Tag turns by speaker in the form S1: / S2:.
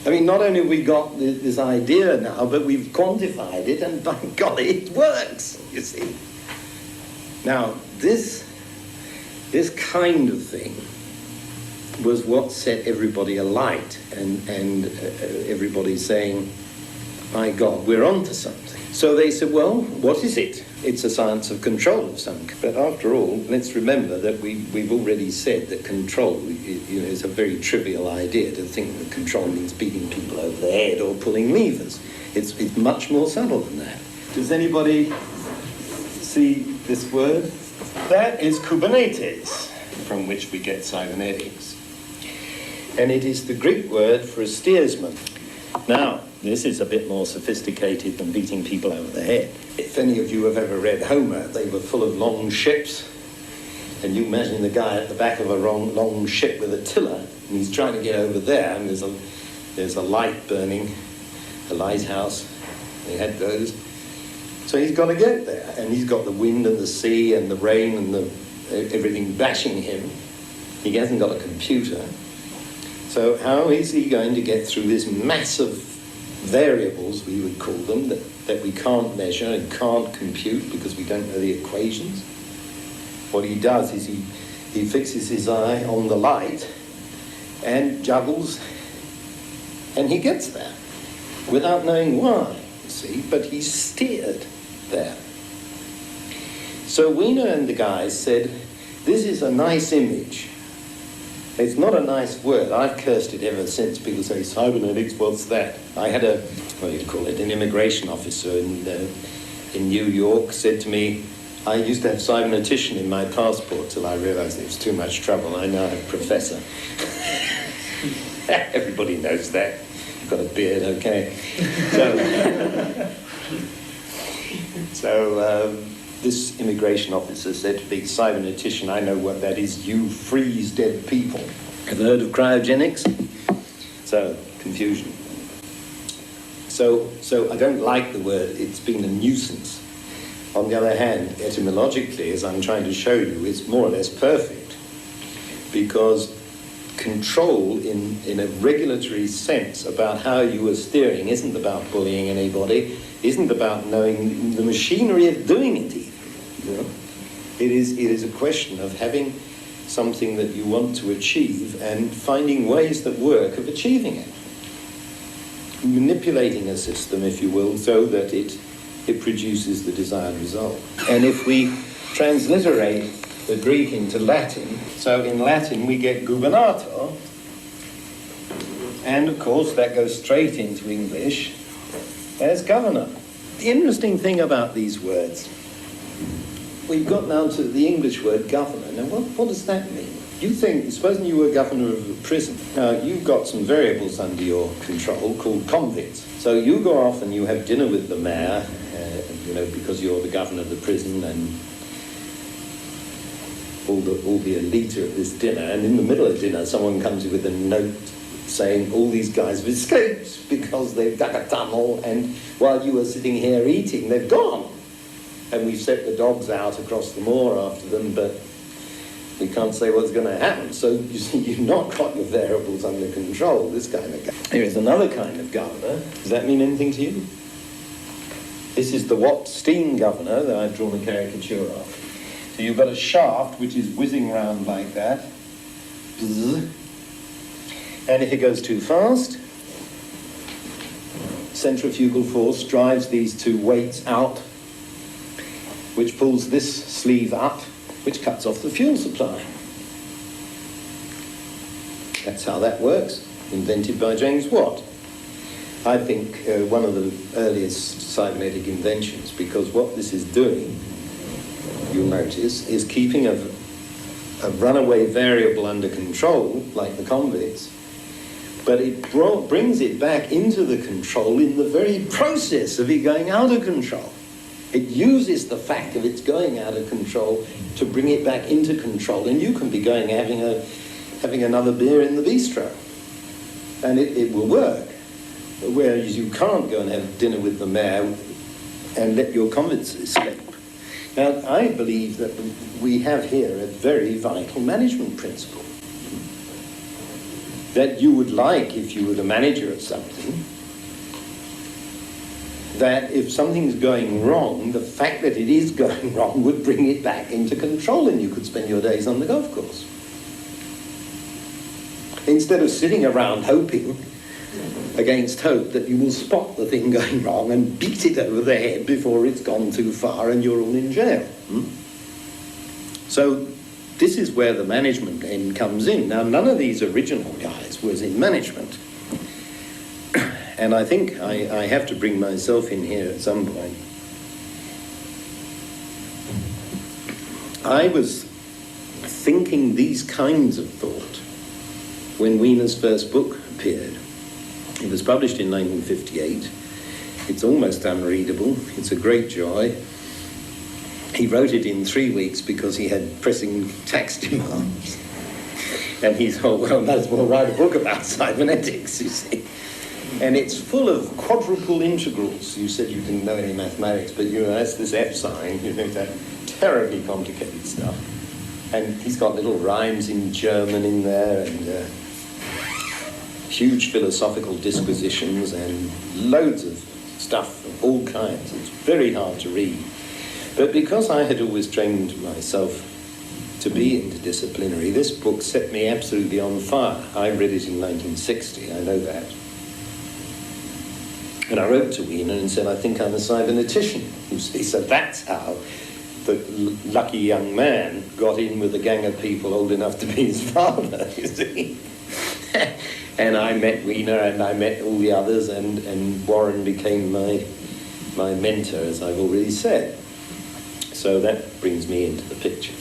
S1: I mean, not only have we got this idea now, but we've quantified it, and by golly, it works, you see. Now, this kind of thing was what set everybody alight, and everybody saying, my God, we're onto something. So they said, well, what is it? It's a science of control of some kind. But after all, let's remember that we've already said that control is a very trivial idea to think that control means beating people over the head or pulling levers. It's much more subtle than that. Does anybody see this word? That is Kubernetes, from which we get cybernetics. And it is the Greek word for a steersman. Now, this is a bit more sophisticated than beating people over the head. If any of you have ever read Homer, they were full of long ships. And you imagine the guy at the back of a long ship with a tiller, and he's trying to get over there, and there's a light burning, a lighthouse. They had those. So he's got to get there, and he's got the wind and the sea and the rain and everything bashing him. He hasn't got a computer. So how is he going to get through this mass of variables, we would call them, that we can't measure and can't compute because we don't know the equations? What he does is he fixes his eye on the light and juggles, and he gets there without knowing why, you see, but he's steered there. So Wiener and the guys said, this is a nice image. It's not a nice word. I've cursed it ever since. People say, cybernetics, what's that? I had an immigration officer in New York said to me, I used to have cybernetician in my passport till I realized it was too much trouble. I now have professor. Everybody knows that. You've got a beard, okay. So this immigration officer said to me, cybernetician, I know what that is. You freeze dead people. Have you heard of cryogenics? So, confusion. So I don't like the word. It's been a nuisance. On the other hand, etymologically, as I'm trying to show you, it's more or less perfect. Because control in a regulatory sense about how you are steering isn't about bullying anybody, isn't about knowing the machinery of doing it even. You know? It is a question of having something that you want to achieve and finding ways that work of achieving it. Manipulating a system, if you will, so that it produces the desired result. And if we transliterate the Greek into Latin, so in Latin we get gubernator, and of course that goes straight into English as governor. The interesting thing about these words, we've got now to the English word governor. Now what does that mean? You think, supposing you were governor of a prison, now you've got some variables under your control called convicts. So you go off and you have dinner with the mayor, because you're the governor of the prison and all the elite are at this dinner, and in the middle of dinner someone comes with a note saying all these guys have escaped because they've dug a tunnel, and while you were sitting here eating, they've gone. And we've set the dogs out across the moor after them, but we can't say what's going to happen. So you see, you've not got your variables under control, this kind of governor. Here is another kind of governor. Does that mean anything to you? This is the Watt steam governor that I've drawn a caricature of. So you've got a shaft which is whizzing around like that. Bzz. And if it goes too fast, centrifugal force drives these two weights out, which pulls this sleeve up, which cuts off the fuel supply. That's how that works, invented by James Watt. I think one of the earliest cybernetic inventions, because what this is doing, you'll notice, is keeping a runaway variable under control, like the convicts, but it brings it back into the control in the very process of it going out of control. It uses the fact of its going out of control to bring it back into control, and you can be going having another beer in the bistro, and it will work. Whereas you can't go and have dinner with the mayor and let your convicts escape. Now, I believe that we have here a very vital management principle. that you would like if you were the manager of something, that if something's going wrong, the fact that it is going wrong would bring it back into control and you could spend your days on the golf course. Instead of sitting around hoping against hope that you will spot the thing going wrong and beat it over the head before it's gone too far and you're all in jail. So this is where the management game comes in. Now, none of these original guys was in management. And I think I have to bring myself in here at some point. I was thinking these kinds of thought when Wiener's first book appeared. It was published in 1958. It's almost unreadable. It's a great joy. He wrote it in 3 weeks because he had pressing tax demands. And he thought, well, might as well write a book about cybernetics, you see. And it's full of quadruple integrals. You said you didn't know any mathematics, but that's this F sign, that terribly complicated stuff. And he's got little rhymes in German in there, and huge philosophical disquisitions, and loads of stuff of all kinds. It's very hard to read. But because I had always trained myself to be interdisciplinary, this book set me absolutely on fire. I read it in 1960, I know that. And I wrote to Wiener and said, I think I'm a cybernetician. You see, so that's how the lucky young man got in with a gang of people old enough to be his father, you see. And I met Wiener and I met all the others, and Warren became my mentor, as I've already said. So that brings me into the picture.